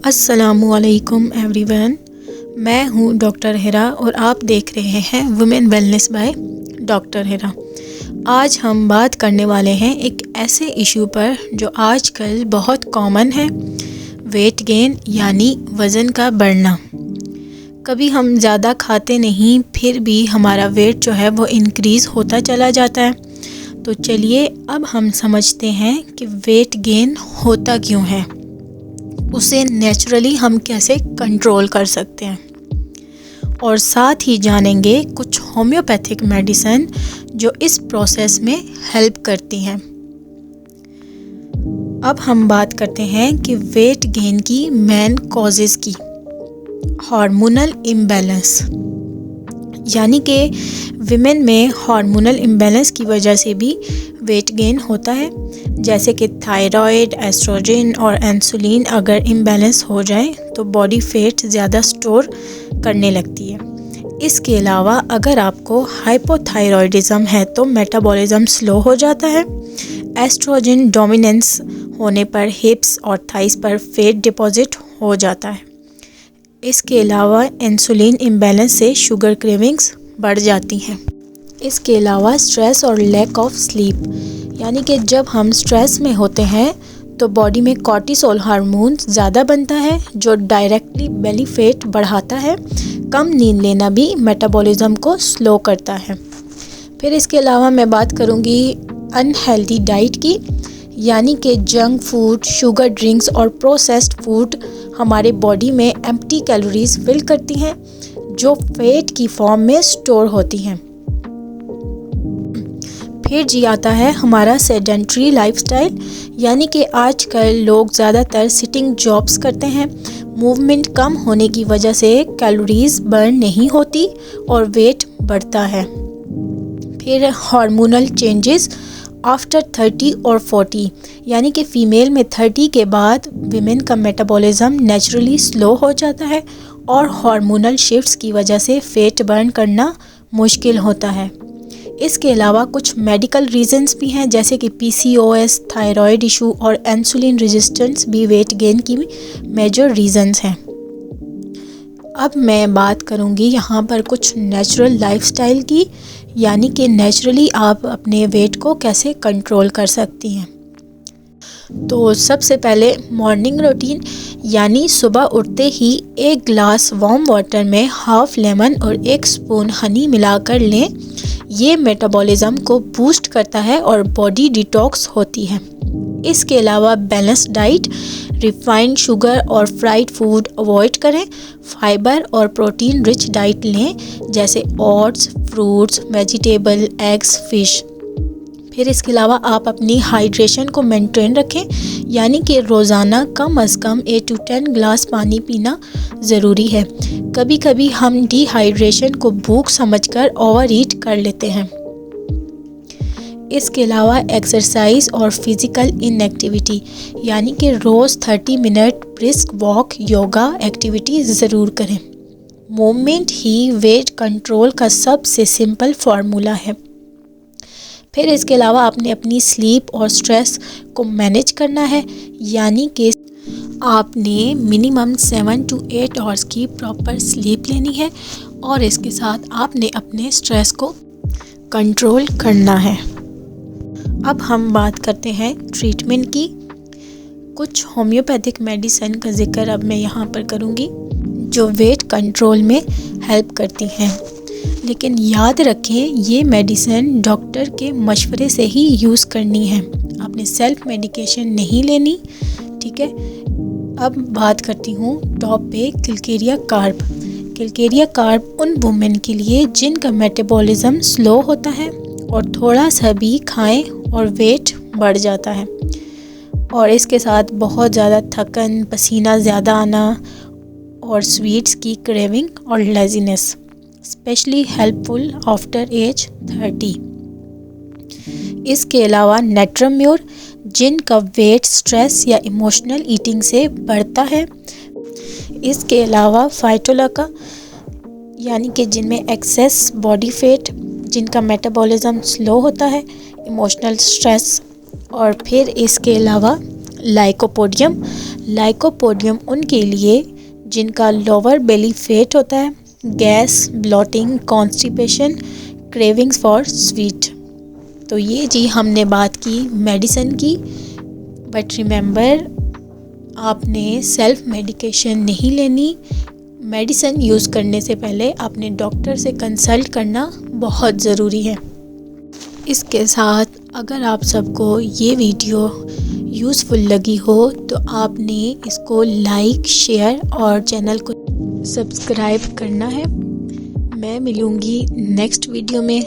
अस्सलामुअलैकुम एवरीवन। मैं हूँ डॉक्टर हिरा और आप देख रहे हैं वुमेन वेलनेस बाय डॉक्टर हिरा। आज हम बात करने वाले हैं एक ऐसे इशू पर जो आजकल बहुत कॉमन है, वेट गेन यानी वज़न का बढ़ना। कभी हम ज़्यादा खाते नहीं, फिर भी हमारा वेट जो है वो इंक्रीज़ होता चला जाता है। तो चलिए अब हम समझते हैं कि वेट गेन होता क्यों है, उसे नेचुरली हम कैसे कंट्रोल कर सकते हैं, और साथ ही जानेंगे कुछ होम्योपैथिक मेडिसिन जो इस प्रोसेस में हेल्प करती हैं। अब हम बात करते हैं कि वेट गेन की मेन कॉजेज़ की। हार्मोनल इम्बैलेंस, यानी कि विमेन में हार्मोनल इम्बैलेंस की वजह से भी वेट गेन होता है, जैसे कि थायराइड, एस्ट्रोजन और इंसुलिन अगर इम्बैलेंस हो जाए तो बॉडी फैट ज़्यादा स्टोर करने लगती है। इसके अलावा अगर आपको हाइपोथायरॉयडिज्म है तो मेटाबॉलिज्म स्लो हो जाता है। एस्ट्रोजन डोमिनेंस होने पर हिप्स और थाइस पर फैट डिपॉजिट हो जाता है। इसके अलावा इंसुलिन इम्बैलेंस से शुगर क्रेविंग्स बढ़ जाती हैं। इसके अलावा स्ट्रेस और लैक ऑफ स्लीप, यानी कि जब हम स्ट्रेस में होते हैं तो बॉडी में कॉर्टिसोल हार्मोन ज़्यादा बनता है जो डायरेक्टली बेली फैट बढ़ाता है। कम नींद लेना भी मेटाबॉलिज्म को स्लो करता है। फिर इसके अलावा मैं बात करूँगी अनहेल्दी डाइट की, यानी कि जंक फूड, शुगर ड्रिंक्स और प्रोसेस्ड फूड हमारे बॉडी में एम्प्टी कैलोरीज फिल करती हैं जो फैट की फॉर्म में स्टोर होती हैं। फिर जी आता है हमारा सेडेंट्री लाइफस्टाइल, यानी कि आजकल लोग ज़्यादातर सिटिंग जॉब्स करते हैं। मूवमेंट कम होने की वजह से कैलोरीज बर्न नहीं होती और वेट बढ़ता है। फिर हार्मोनल चेंजेस आफ्टर 30 और 40, यानी कि फ़ीमेल में 30 के बाद विमेन का मेटाबॉलिज्म नेचुरली स्लो हो जाता है और हार्मोनल शिफ्ट्स की वजह से फैट बर्न करना मुश्किल होता है। इसके अलावा कुछ मेडिकल रीजंस भी हैं, जैसे कि PCOS, थायराइड इशू और इंसुलिन रेजिस्टेंस भी वेट गेन की मेजर रीजंस हैं। अब मैं बात करूंगी यहाँ पर कुछ नेचुरल लाइफस्टाइल की, यानी कि नेचुरली आप अपने वेट को कैसे कंट्रोल कर सकती हैं। तो सबसे पहले मॉर्निंग रूटीन, यानी सुबह उठते ही एक ग्लास वार्म वाटर में हाफ लेमन और 1 स्पून हनी मिलाकर लें। ये मेटाबॉलिज्म को बूस्ट करता है और बॉडी डिटॉक्स होती है। इसके अलावा बैलेंस्ड डाइट, रिफाइंड शुगर और फ्राइड फूड अवॉइड करें। फाइबर और प्रोटीन रिच डाइट लें, जैसे oats, fruits, vegetable, eggs, fish. फिर इसके अलावा आप अपनी हाइड्रेशन को मेंटेन रखें, यानी कि रोज़ाना कम से कम 8 to 10 ग्लास पानी पीना ज़रूरी है। कभी कभी हम डिहाइड्रेशन को भूख समझकर ओवर ईट कर लेते हैं। इसके अलावा एक्सरसाइज और फिज़िकल इनएक्टिविटी, यानी कि रोज़ 30 minute brisk walk, yoga activity ज़रूर करें। मूवमेंट ही वेट कंट्रोल का सबसे सिंपल फार्मूला है। फिर इसके अलावा आपने अपनी स्लीप और स्ट्रेस को मैनेज करना है, यानी कि आपने मिनिमम 7 to 8 आवर्स की प्रॉपर स्लीप लेनी है और इसके साथ आपने अपने स्ट्रेस को कंट्रोल करना है। अब हम बात करते हैं ट्रीटमेंट की। कुछ होम्योपैथिक मेडिसिन का जिक्र अब मैं यहाँ पर करूँगी जो वेट कंट्रोल में हेल्प करती हैं, लेकिन याद रखें ये मेडिसिन डॉक्टर के मशवरे से ही यूज़ करनी है, आपने सेल्फ मेडिकेशन नहीं लेनी, ठीक है। अब बात करती हूँ टॉप पे किलकेरिया कार्ब। किलकेरिया कार्ब उन वुमेन के लिए जिनका मेटाबॉलिज्म स्लो होता है और थोड़ा सा भी खाएं और वेट बढ़ जाता है, और इसके साथ बहुत ज़्यादा थकन, पसीना ज़्यादा आना और स्वीट्स की क्रेविंग और laziness, specially helpful after age 30। इसके अलावा नेट्रम्योर, जिनका वेट स्ट्रेस या इमोशनल ईटिंग से बढ़ता है। इसके अलावा फाइटोलका, यानी कि जिनमें एक्सेस बॉडी फैट, जिनका मेटाबॉलिज्म स्लो होता है, इमोशनल स्ट्रेस। और फिर इसके अलावा लाइकोपोडियम उनके लिए जिनका लोअर बेली फैट होता है, gas, blotting, constipation, cravings for sweet. तो ये जी हमने बात की मेडिसिन की, बट रिमेंबर आपने सेल्फ मेडिकेशन नहीं लेनी। मेडिसिन यूज़ करने से पहले अपने डॉक्टर से कंसल्ट करना बहुत ज़रूरी है। इसके साथ अगर आप सबको ये वीडियो यूज़फुल लगी हो तो आपने इसको लाइक, शेयर और चैनल को सब्सक्राइब करना है। मैं मिलूँगी नेक्स्ट वीडियो में।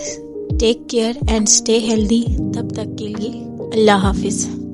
Take care and stay healthy. तब तक के लिए अल्लाह हाफिज़।